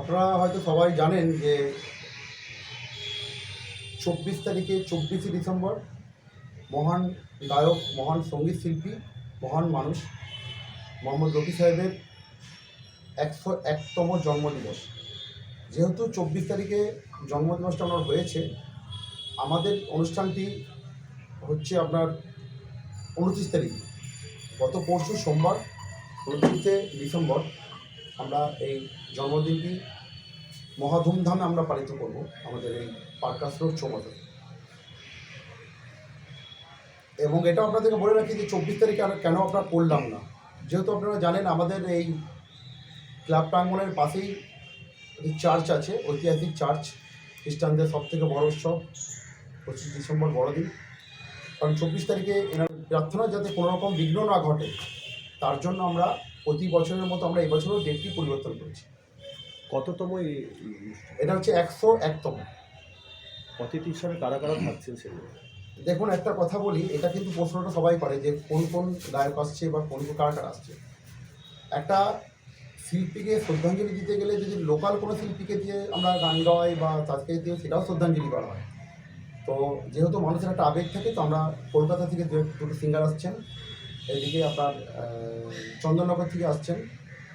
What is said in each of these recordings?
আপনারা হয়তো সবাই জানেন যে 24 তারিখে 24শে ডিসেম্বর মহান গায়ক, মহান সঙ্গীত শিল্পী, মহান মানুষ মোহাম্মদ রফি সাহেবের 101তম জন্মদিবস। যেহেতু 24 তারিখে জন্মদিবসটা আমার হয়েছে, আমাদের অনুষ্ঠানটি হচ্ছে আপনার 29 তারিখ, গত পরশু সোমবার 29শে ডিসেম্বর আমরা এই জন্মদিনটি মহা ধুমধামে আমরা পালিত করব আমাদের এই পার্কাস রোড চৌমাথা। এবং এটা আপনাদেরকে বলে রাখি যে 24 তারিখে কেন আপনারা করলাম না, যেহেতু আপনারা জানেন আমাদের এই ক্লাব প্রাঙ্গণের পাশেই চার্চ আছে, ঐতিহাসিক চার্চ, খ্রিস্টানদের সবথেকে বড় উৎসব 25 ডিসেম্বর বড়দিন। কারণ 24 তারিখে এনার প্রার্থনা যাতে কোনো রকম বিঘ্ন না ঘটে, তার জন্য আমরা প্রতি বছরের মতো আমরা এবছরও ডেটটি পরিবর্তন করেছি। কততম এটা হচ্ছে 101তম। অতিথি হিসাবে কারা কারা থাকছেন সেগুলো? দেখুন, একটা কথা বলি, এটা কিন্তু প্রশ্নটা সবাই করে যে কোন কোন গায়ক আসছে বা কোন কোন কারা কারা আসছে। একটা শিল্পীকে শ্রদ্ধাঞ্জলি দিতে গেলে যদি লোকাল কোনো শিল্পীকে দিয়ে আমরা গান গাওয়াই বা তাকে দিয়ে সেটাও শ্রদ্ধাঞ্জলি করা হয়। তো যেহেতু মানুষের একটা আবেগ থাকে, তো আমরা কলকাতা থেকে দুটো সিঙ্গার আসছেন, এদিকে আপনার চন্দননগর থেকে আসছেন,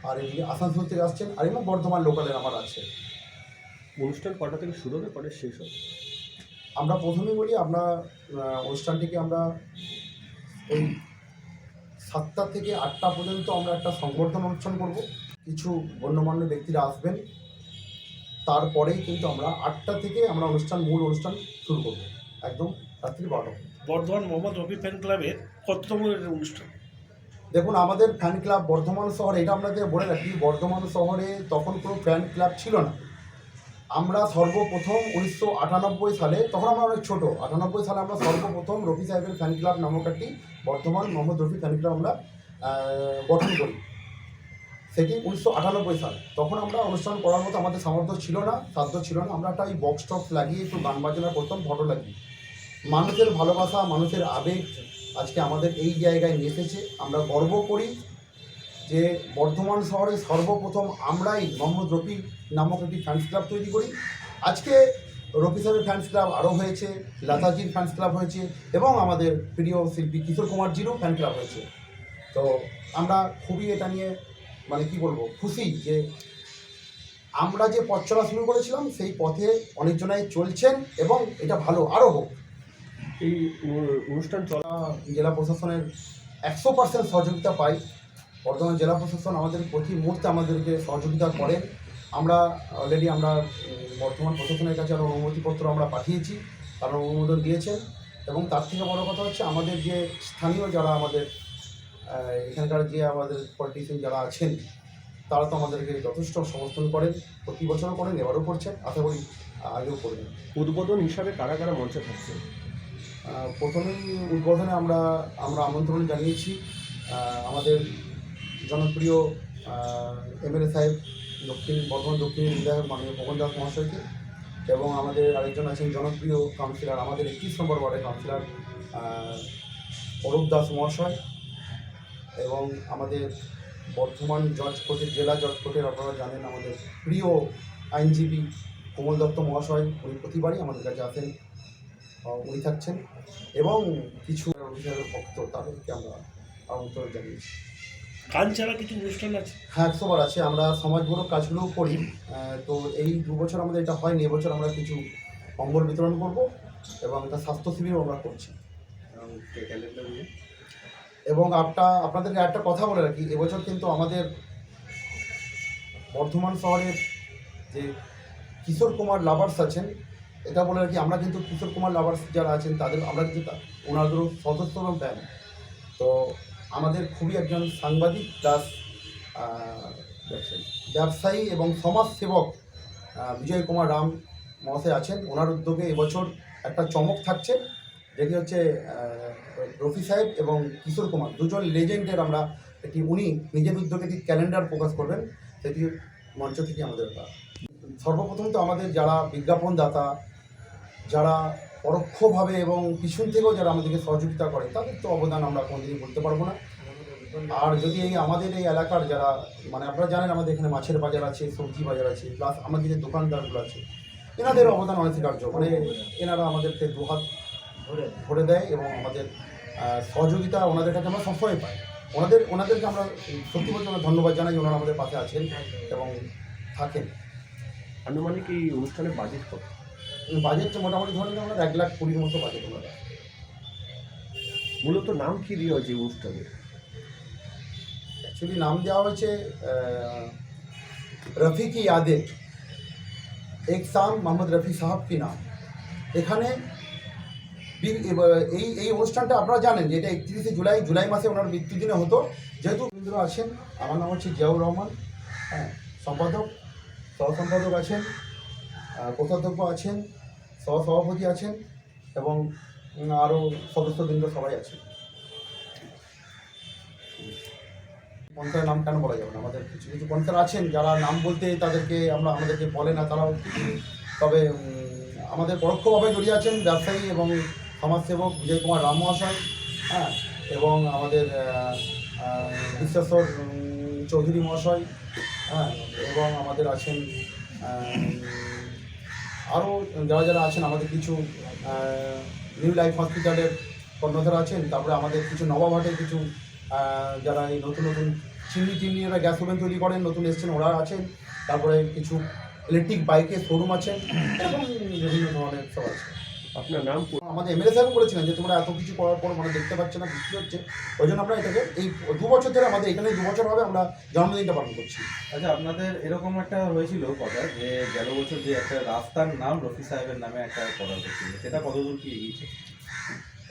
আর এদিকে আসানসোল থেকে আসছেন, আর এবং বর্ধমান লোকালের আমার আছে। অনুষ্ঠান কটা থেকে শুরু হবে, কটা শেষ হবে? আমরা প্রথমেই বলি, আমরা অনুষ্ঠানটিকে আমরা ওই 7টা থেকে 8টা পর্যন্ত আমরা একটা সংবর্ধনা অনুষ্ঠান করব। কিছু গণ্যমান্য ব্যক্তিরা আসবেন, তারপরেই কিন্তু আমরা 8টা থেকে আমরা মূল অনুষ্ঠান শুরু করব, একদম রাত্রি 12টা। বর্ধমান মোহাম্মদ রফি ফ্যান ক্লাবের কততম অনুষ্ঠান? দেখুন, আমাদের ফ্যান ক্লাব বর্ধমান শহরে, এটা আপনাদের বলে রাখি, বর্ধমান শহরে তখন কোনো ফ্যান ক্লাব ছিল না। আমরা সর্বপ্রথম 1998 সালে, তখন আমরা অনেক ছোটো, 98 সালে আমরা সর্বপ্রথম রফি সাহেবের ফ্যান ক্লাব নামক একটি বর্ধমান মোহাম্মদ রফি ফ্যান ক্লাব আমরা গঠন করি। সেটি 1998 সাল। তখন আমরা অনুষ্ঠান করার মতো আমাদের সামর্থ্য ছিল না, সাধ্য ছিল না। আমরা একটা এই বক্স টক্স লাগিয়ে একটু গান বাজনা করতাম, ফটো লাগিয়ে। মানুষের ভালোবাসা, মানুষের আবেগ আজকে আমাদের এই জায়গায় নিয়ে এসেছে। আমরা গর্ব করি যে বর্ধমান শহরে সর্বপ্রথম আমরাই মোহাম্মদ রফি নামক একটি ফ্যান্স ক্লাব তৈরি করি। আজকে রফি সাহেবের ফ্যান্স ক্লাব আরও হয়েছে, লতাজির ফ্যান্স ক্লাব হয়েছে, এবং আমাদের প্রিয় শিল্পী কিশোর কুমারজিরও ফ্যান ক্লাব হয়েছে। তো আমরা খুবই এটা নিয়ে মানে কি বলবো, খুশি যে আমরা যে পথ চলা শুরু করেছিলাম সেই পথে অনেকজনাই চলছেন, এবং এটা ভালো আরও হোক। এই অনুষ্ঠান চলা জেলা প্রশাসনের 100% সহযোগিতা পাই। বর্ধমান জেলা প্রশাসন আমাদের প্রতি মুহূর্তে আমাদেরকে সহযোগিতা করেন। আমরা অলরেডি আমরা বর্তমান প্রশাসনের কাছে আরও অনুমতিপত্র আমরা পাঠিয়েছি, তারা অনুমোদন দিয়েছেন। এবং তার থেকে বড় কথা হচ্ছে আমাদের যে স্থানীয় যারা আমাদের এখানকার যে আমাদের পলিটিশিয়ান যারা আছেন, তারা তো আমাদেরকে যথেষ্ট সমর্থন করেন, প্রতি বছরও করেন, এবারও করছেন, আশা করি আগেও করবেন। উদ্বোধন হিসাবে কারা কারা মঞ্চে থাকছেন? প্রথমেই উদ্বোধনে আমরা আমন্ত্রণ জানিয়েছি আমাদের জনপ্রিয় এমএলএ সাহেব, বর্ধমান দক্ষিণ বিধায়ক মাননীয় পবন দাস মহাশয়কে, এবং আমাদের আরেকজন আছেন জনপ্রিয় কাউন্সিলর, আমাদের 21 নম্বর ওয়ার্ডের কাউন্সিলর অরূপ দাস মহাশয়, এবং আমাদের বর্ধমান জজ কোর্টের জেলা জজ কোর্টের আপনারা জানেন আমাদের প্রিয় আইনজীবী কমল দত্ত মহাশয়, উনি প্রতিবারই আমাদের কাছে আসেন, উনি থাকছেন, এবং কিছু অফিসারের ভক্ত, তাদেরকে আমরা আমন্ত্রণ জানিয়েছি। গান ছাড়া কিছু অনুষ্ঠান আছে? হ্যাঁ, 100 বার আছে। আমরা সমাজমূলক কাজগুলোও করি। তো এই 2 বছর আমাদের এটা হয়নি, এবছর আমরা কিছু কম্বল বিতরণ করব, এবং একটা স্বাস্থ্য শিবিরও আমরা করছি। এবং আপনাদেরকে একটা কথা বলে রাখি, এবছর কিন্তু আমাদের বর্ধমান শহরের যে কিশোর কুমার লাভার্স আছেন, এটা বলে রাখি, আমরা কিন্তু কিশোর কুমার লাভার্স যারা আছেন তাদের আমরা কিন্তু ওনাদেরও সদস্য এবং ফ্যান। তো আমাদের খুবই একজন সাংবাদিক প্লাস ব্যবসায়ী এবং সমাজসেবক বিজয় কুমার রাম মহাশয় আছেন। ওনার উদ্যোগে এবছর একটা চমক থাকছে, যেটি হচ্ছে রফি সাহেব এবং কিশোর কুমার দুজন লেজেন্ডের আমরা উনি নিজের উদ্যোগে একটি ক্যালেন্ডার প্রকাশ করবেন, সেটি মঞ্চ থেকে আমাদের। সর্বপ্রথম তো আমাদের যারা বিজ্ঞাপনদাতা, যারা পরোক্ষভাবে এবং পিছন থেকেও যারা আমাদেরকে সহযোগিতা করে, তাদের তো অবদান আমরা কোনোদিনই বলতে পারবো না। আর যদি এই আমাদের এই এলাকার যারা মানে আপনারা জানেন আমাদের এখানে মাছের বাজার আছে, সবজি বাজার আছে, প্লাস আমাদের যে দোকানদারগুলো আছে, এনাদের অবদান অনস্বীকার্য। মানে এনারা আমাদেরকে দুহাত ভরে দেয় এবং আমাদের সহযোগিতা ওনাদের কাছে আমরা সবসময় পাই। ওনাদেরকে আমরা সত্যি বলতে আমরা ধন্যবাদ জানাই যে ওনারা আমাদের পাশে আছেন এবং থাকেন। আনুমানিক এই অনুষ্ঠানের বাজেট কত? বাজেট মোটামুটি ধরে নিন আমরা 1,20,000 মতো বাজেট ওনারা। মূলত নাম কি দেওয়া হয়েছে এই অনুষ্ঠানের? অ্যাকচুয়ালি নাম দেওয়া হয়েছে রফি কি यादें, एक शाम মোহাম্মদ রফি সাহাব কি নাম। এখানে এই অনুষ্ঠানটা আপনারা জানেন যে এটা 31শে জুলাই মাসে ওনার মৃত্যুদিনে হতো। যেহেতু রবীন্দ্র আছেন, আমার নাম হচ্ছে জিয়াউর রহমান, হ্যাঁ, সম্পাদক, সহসম্পাদক আছেন, কোষাধ্যক্ষ আছেন, সহসভাপতি আছেন এবং আরও সদস্যবৃন্দ সবাই আছেন। পঞ্চায়েত নাম কেন বলা যাবে না, আমাদের কিছু কিছু পঞ্চায়েত আছেন যারা নাম বলতে তাদেরকে আমাদেরকে বলে না, তারাও তবে আমাদের পরোক্ষভাবে জড়িয়ে আছেন ব্যবসায়ী এবং সমাজসেবক বিজয় কুমার রাম মহাশয়, হ্যাঁ, এবং আমাদের বিশ্বেশ্বর চৌধুরী মহাশয়, হ্যাঁ, এবং আমাদের আছেন আরও যারা যারা আছেন, আমাদের কিছু নিউ লাইফ হসপিটালের কর্ণধার আছেন, তারপরে আমাদের কিছু নবাবহাটের কিছু যারা এই নতুন নতুন চিমনি এরা গ্যাস ওভেন তৈরি করেন, নতুন এসছেন ওরা আছেন, তারপরে কিছু ইলেকট্রিক বাইকের শোরুম আছেন এবং বিভিন্ন ধরনের সব আছে। আপনার নাম? আমাদের এমএলএ সাহেবও বলেছিলেন যে তোমরা এত কিছু করার পর মানে দেখতে পাচ্ছ না, বৃষ্টি হচ্ছে, ওই জন্য আমরা এটাকে এই 2 বছর ধরে আমাদের এখানে 2 বছর হবে আমরা জন্মদিনটা পালন করছি। আচ্ছা, আপনাদের এরকম একটা হয়েছিল কথা যে গেল বছর যে একটা রাস্তার নাম রফি সাহেবের নামে একটা করা হয়েছিল, সেটা কতদূর কি এগিয়েছে?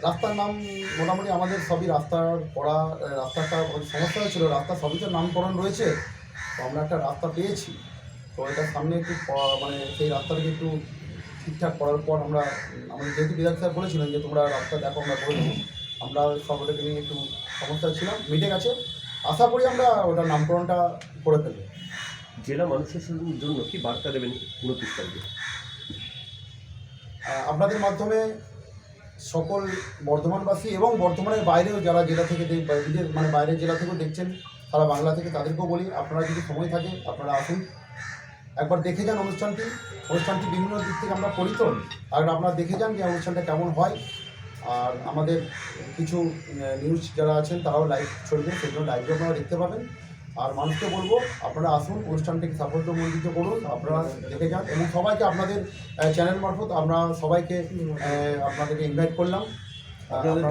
রাস্তার নাম মোটামুটি আমাদের সবই রাস্তার পড়া, রাস্তাটা সমস্যা হয়েছিল, রাস্তা সবই তো নামকরণ রয়েছে, তো আমরা একটা রাস্তা পেয়েছি, তো এটার সামনে একটু মানে সেই রাস্তাটাকে একটু ঠিকঠাক করার পর আমরা আমাদের যেহেতু বিধায়ক স্যার বলেছিলেন যে তোমরা রাস্তা দেখো, আমরা করে দেবো, আমরা সব ওটাকে নিয়ে একটু সমস্যা ছিলাম, মিটে গেছে, আশা করি আমরা ওটার নামকরণটা করে ফেলবো। জেলা মানুষের জন্য কি বার্তা দেবেন 29 তারিখে? আপনাদের মাধ্যমে সকল বর্ধমানবাসী এবং বর্ধমানের বাইরেও যারা জেলা থেকে মানে বাইরের জেলা থেকেও দেখছেন, সারা বাংলা থেকে, তাদেরকেও বলি আপনারা যদি সময় থাকে আপনারা আসুন, একবার দেখে যান অনুষ্ঠানটি বিভিন্ন দিক থেকে আমরা করি, তো আর আপনারা দেখে যান যে অনুষ্ঠানটা কেমন হয়। আর আমাদের কিছু নিউজ যারা আছেন তারাও লাইভ চলবে, সেগুলো লাইভে আপনারা দেখতে পাবেন। আর মানুষকে বলবো আপনারা আসুন, অনুষ্ঠানটিকে সাফল্যমণ্ডিত করুন, আপনারা দেখে যান এবং সবাইকে আপনাদের চ্যানেল মারফত আমরা সবাইকে আপনাদেরকে ইনভাইট করলাম। আপনাদের